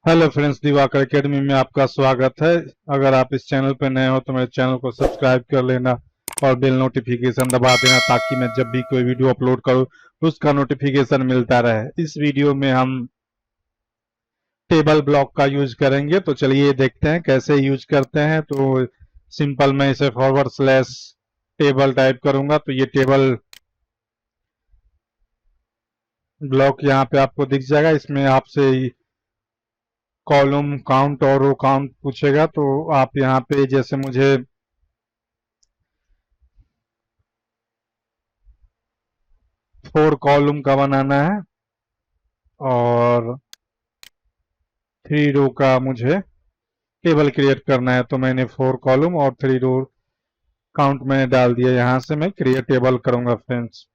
Hello friends, Diwakar academy में आपका स्वागत है। अगर आप इस चैनल पर नए हो तो मेरे चैनल को सब्सक्राइब कर लेना और बेल नोटिफिकेशन दबा देना ताकि मैं जब भी कोई वीडियो अपलोड करूं तो उसका नोटिफिकेशन मिलता रहे। इस वीडियो में हम टेबल ब्लॉक का यूज करेंगे, तो चलिए देखते हैं कैसे यूज करते हैं। तो सिंपल मैं इसे फॉरवर्ड स्लैश टेबल टाइप करूंगा तो ये टेबल ब्लॉक यहाँ पे आपको दिख जाएगा। इसमें आपसे कॉलम काउंट और रो काउंट पूछेगा, तो आप यहाँ पे जैसे मुझे 4 कॉलम का बनाना है और 3 रो का मुझे टेबल क्रिएट करना है, तो मैंने 4 कॉलम और 3 रो काउंट मैंने डाल दिया। यहाँ से मैं क्रिएट टेबल करूंगा फ्रेंड्स।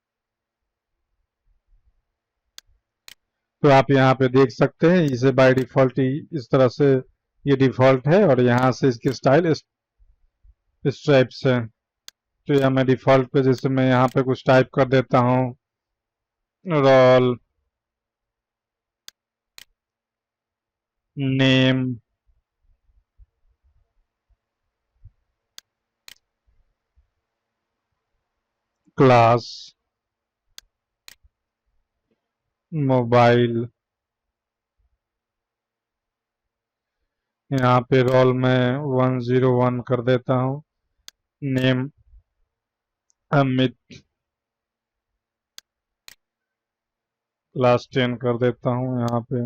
तो आप यहाँ पे देख सकते हैं इसे बाय डिफॉल्ट इस तरह से ये डिफॉल्ट है और यहाँ से इसकी स्टाइल इस टाइप से। तो यहाँ मैं डिफॉल्ट पे जैसे मैं यहाँ पे कुछ टाइप कर देता हूँ, रोल नेम क्लास मोबाइल। यहाँ पे रोल में 101 कर देता हूँ, नेम अमित, क्लास 10 कर देता हूँ। यहाँ पे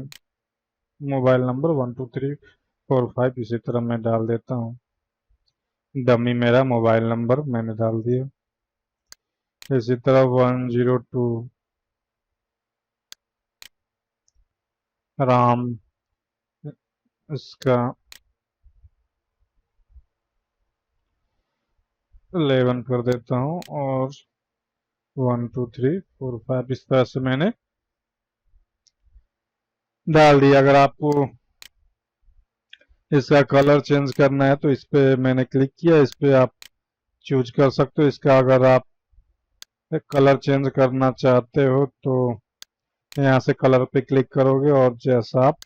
मोबाइल नंबर 1234 5 इसी तरह मैं डाल देता हूँ। डमी मेरा मोबाइल नंबर मैंने डाल दिया। इसी तरह 102 राम, इसका 11 कर देता हूँ और 12345 इस तरह से मैंने डाल दिया। अगर आपको इसका कलर चेंज करना है तो इस पे मैंने क्लिक किया, इस पे आप चूज कर सकते हो इसका। अगर आप कलर चेंज करना चाहते हो तो यहाँ से कलर पे क्लिक करोगे और जैसा आप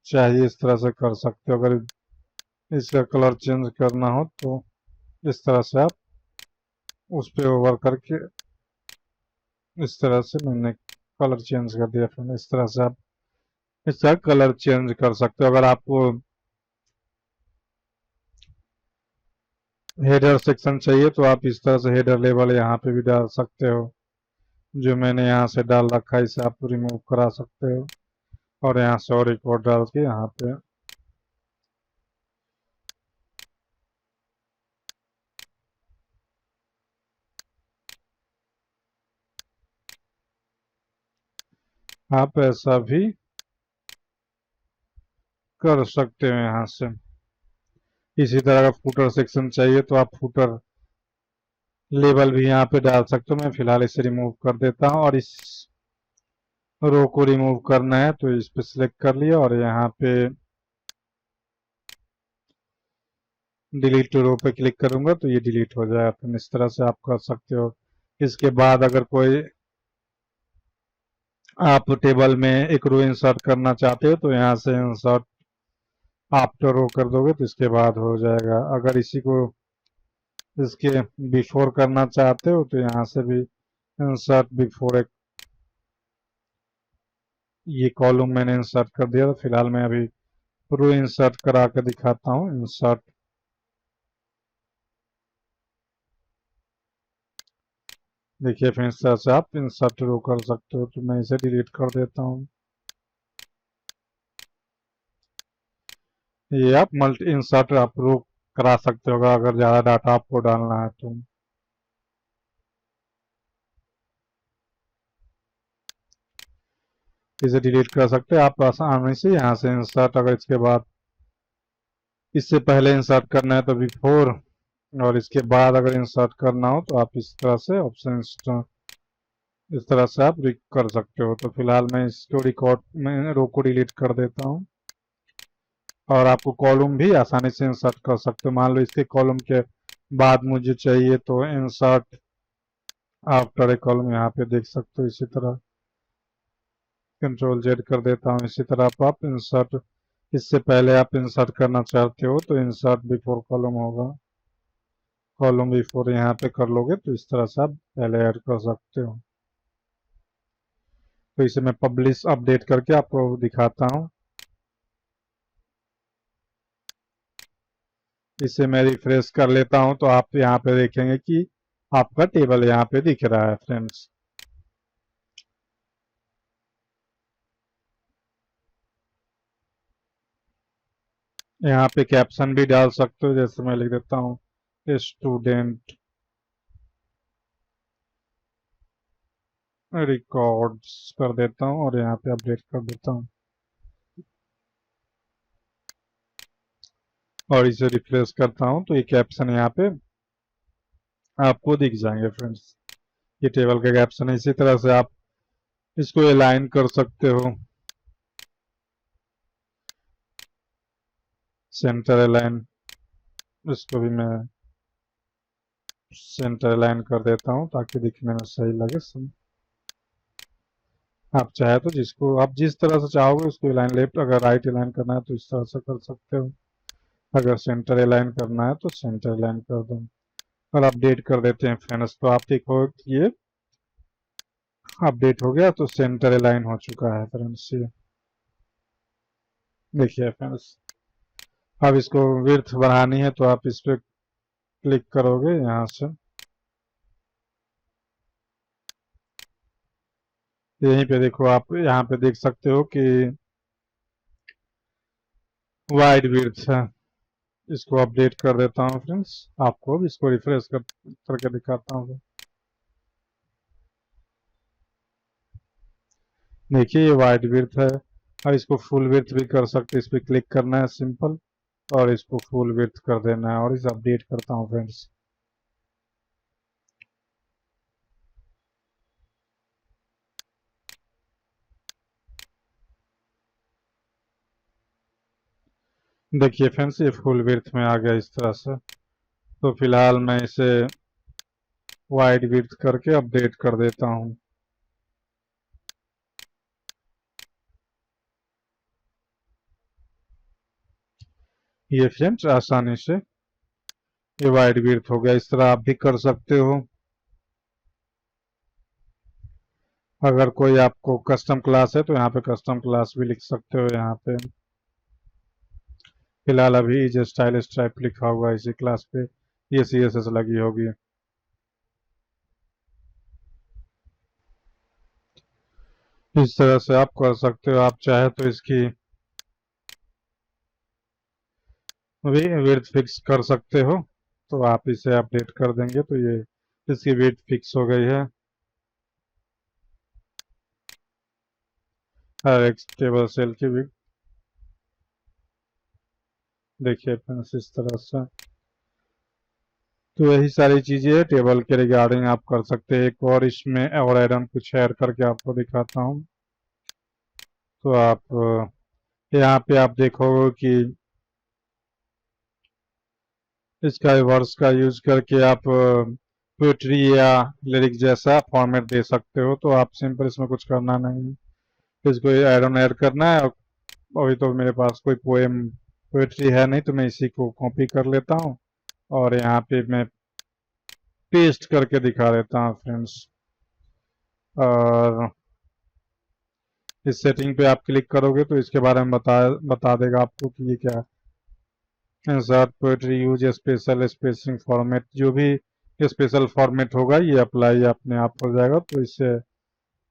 चाहिए इस तरह से कर सकते हो। अगर इसका कलर चेंज करना हो तो इस तरह से आप उस पे ओवर करके इस तरह से मैंने कलर चेंज कर दिया। फिर इस तरह से आप इसका कलर चेंज कर सकते हो। अगर आपको हेडर सेक्शन चाहिए तो आप इस तरह से हेडर लेबल यहाँ पे भी डाल सकते हो। जो मैंने यहाँ से डाल रखा है इसे आप रिमूव करा सकते हो और यहाँ से और एक और डाल के यहाँ पे आप ऐसा भी कर सकते हो यहाँ से। इसी तरह का फुटर सेक्शन चाहिए तो आप फुटर लेबल भी यहाँ पे डाल सकते हो। मैं फिलहाल इसे रिमूव कर देता हूँ और इस रो को रिमूव करना है तो इस पे सिलेक्ट कर लिया और यहाँ पे डिलीट रो पे क्लिक करूंगा तो ये डिलीट हो जाएगा। तो इस तरह से आप कर सकते हो। इसके बाद अगर कोई आप टेबल में एक रो इंसर्ट करना चाहते हो तो यहाँ से इंसर्ट आफ्टर रो कर दोगे तो इसके बाद हो जाएगा। अगर इसी को इसके बिफोर करना चाहते हो तो यहाँ से भी इंसर्ट बिफोर एक ये कॉलम मैंने इंसर्ट कर दिया। तो फिलहाल मैं अभी रो इंसर्ट करा के दिखाता हूँ। इंसर्ट देखिए फिर इस तरह से आप इंसर्ट रो कर सकते हो। तो मैं इसे डिलीट कर देता हूँ। ये आप मल्टी इंसर्ट आप रो करा सकते हो अगर ज़्यादा डाटा आपको डालना है तो। इसे डिलीट कर सकते हैं आप आसानी से यहाँ से। इंसर्ट अगर इसके बाद इससे पहले इंसर्ट करना है तो बिफोर, और इसके बाद अगर इंसर्ट करना हो तो आप इस तरह से ऑप्शन इस तरह से आप कर सकते हो। तो फिलहाल मैं इसको रिकॉर्ड में रो को डिलीट कर देता हूँ और आपको कॉलम भी आसानी से इंसर्ट कर सकते हो। मान लो इसके कॉलम के बाद मुझे चाहिए तो इंसर्ट आफ्टर ए कॉलम यहाँ पे देख सकते हो। इसी तरह कंट्रोल जेड कर देता हूँ। इसी तरह आप इंसर्ट, इससे पहले आप इंसर्ट करना चाहते हो तो इंसर्ट बिफोर कॉलम होगा, कॉलम बिफोर यहाँ पे कर लोगे तो इस तरह से आप पहले ऐड कर सकते हो। तो इसे मैं पब्लिश अपडेट करके आपको दिखाता हूँ। इसे मैं रिफ्रेश कर लेता हूँ तो आप यहाँ पे देखेंगे कि आपका टेबल यहाँ पे दिख रहा है फ्रेंड्स। यहाँ पे कैप्शन भी डाल सकते हो, जैसे मैं लिख देता हूँ स्टूडेंट रिकॉर्ड्स कर देता हूँ और यहाँ पे अपडेट कर देता हूँ और इसे रिफ्रेश करता हूँ तो ये कैप्शन यहाँ पे आपको दिख जाएंगे फ्रेंड्स। ये टेबल का कैप्शन है। इसी तरह से आप इसको अलाइन कर सकते हो, सेंटर अलाइन, इसको भी मैं सेंटर अलाइन कर देता हूँ ताकि दिखने में सही लगे। आप चाहे तो जिसको आप जिस तरह से चाहोगे उसको अलाइन, लेफ्ट अगर राइट अलाइन करना है तो इस तरह से कर सकते हो, अगर सेंटर अलाइन करना है तो सेंटर अलाइन कर दो। और अपडेट कर देते हैं फ्रेंड्स तो आप देखो कि ये अपडेट हो गया, तो सेंटर अलाइन हो चुका है फ्रेंड्स। ये देखिए फ्रेंड्स, अब इसको विड्थ बढ़ानी है तो आप इस पर क्लिक करोगे यहाँ से, यहीं पे देखो आप यहाँ पे देख सकते हो कि वाइड विड्थ है। इसको अपडेट कर देता हूँ फ्रेंड्स, आपको इसको रिफ्रेश करके दिखाता हूँ। देखिए ये वाइड विड्थ है। अब इसको फुल विड्थ भी कर सकते हैं, इस पर क्लिक करना है सिंपल और इसको फुल विड्थ कर देना है और इसे अपडेट करता हूँ फ्रेंड्स। देखिए फ्रेंड्स ये फुल विड्थ में आ गया इस तरह से। तो फिलहाल मैं इसे वाइड विड्थ करके अपडेट कर देता हूँ। ये फ्रेंड्स आसानी से ये वाइड विड्थ हो गया। इस तरह आप भी कर सकते हो। अगर कोई आपको कस्टम क्लास है तो यहाँ पे कस्टम क्लास भी लिख सकते हो। यहाँ पे फिलहाल अभी इज स्टाइल स्ट्राइप लिखा हुआ है इसी क्लास पे, ये CSS लगी होगी। इस तरह से आप कर सकते हो। आप चाहे तो इसकी विड्थ फिक्स कर सकते हो, तो आप इसे अपडेट कर देंगे तो ये इसकी विड्थ फिक्स हो गई है। हर एक टेबल सेल की विड्थ देखिए फ्रेंड्स इस तरह से। तो यही सारी चीजें है टेबल के रिगार्डिंग आप कर सकते हैं। एक और इसमें और एडम कुछ ऐड करके आपको दिखाता हूँ। तो आप यहाँ पे आप देखोगे कि इसका वर्ड्स का यूज करके आप पोएट्री या लिरिक जैसा फॉर्मेट दे सकते हो। तो आप सिंपल इसमें कुछ करना नहीं, इसको एड ऑन ऐड करना है। अभी तो मेरे पास कोई पोएट्री है नहीं तो मैं इसी को कॉपी कर लेता हूँ और यहाँ पे मैं पेस्ट करके दिखा देता हूँ फ्रेंड्स। और इस सेटिंग पे आप क्लिक करोगे तो इसके बारे में बता देगा आपको कि ये क्या है। Insert poetry use special spacing format, जो भी स्पेशल फॉर्मेट होगा ये अप्लाई अपने आप हो जाएगा। तो इसे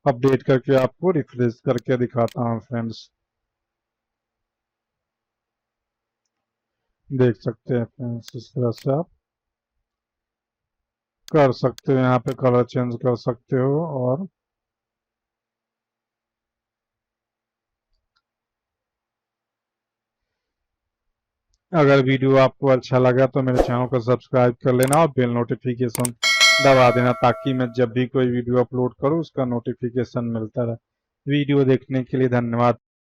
अपडेट करके आपको रिफ्रेश करके दिखाता हूँ फ्रेंड्स। देख सकते हैं फ्रेंड्स इस तरह से आप कर सकते हो। यहाँ पे कलर चेंज कर सकते हो। और अगर वीडियो आपको अच्छा लगा तो मेरे चैनल को सब्सक्राइब कर लेना और बेल नोटिफिकेशन दबा देना ताकि मैं जब भी कोई वीडियो अपलोड करूँ उसका नोटिफिकेशन मिलता रहे। वीडियो देखने के लिए धन्यवाद।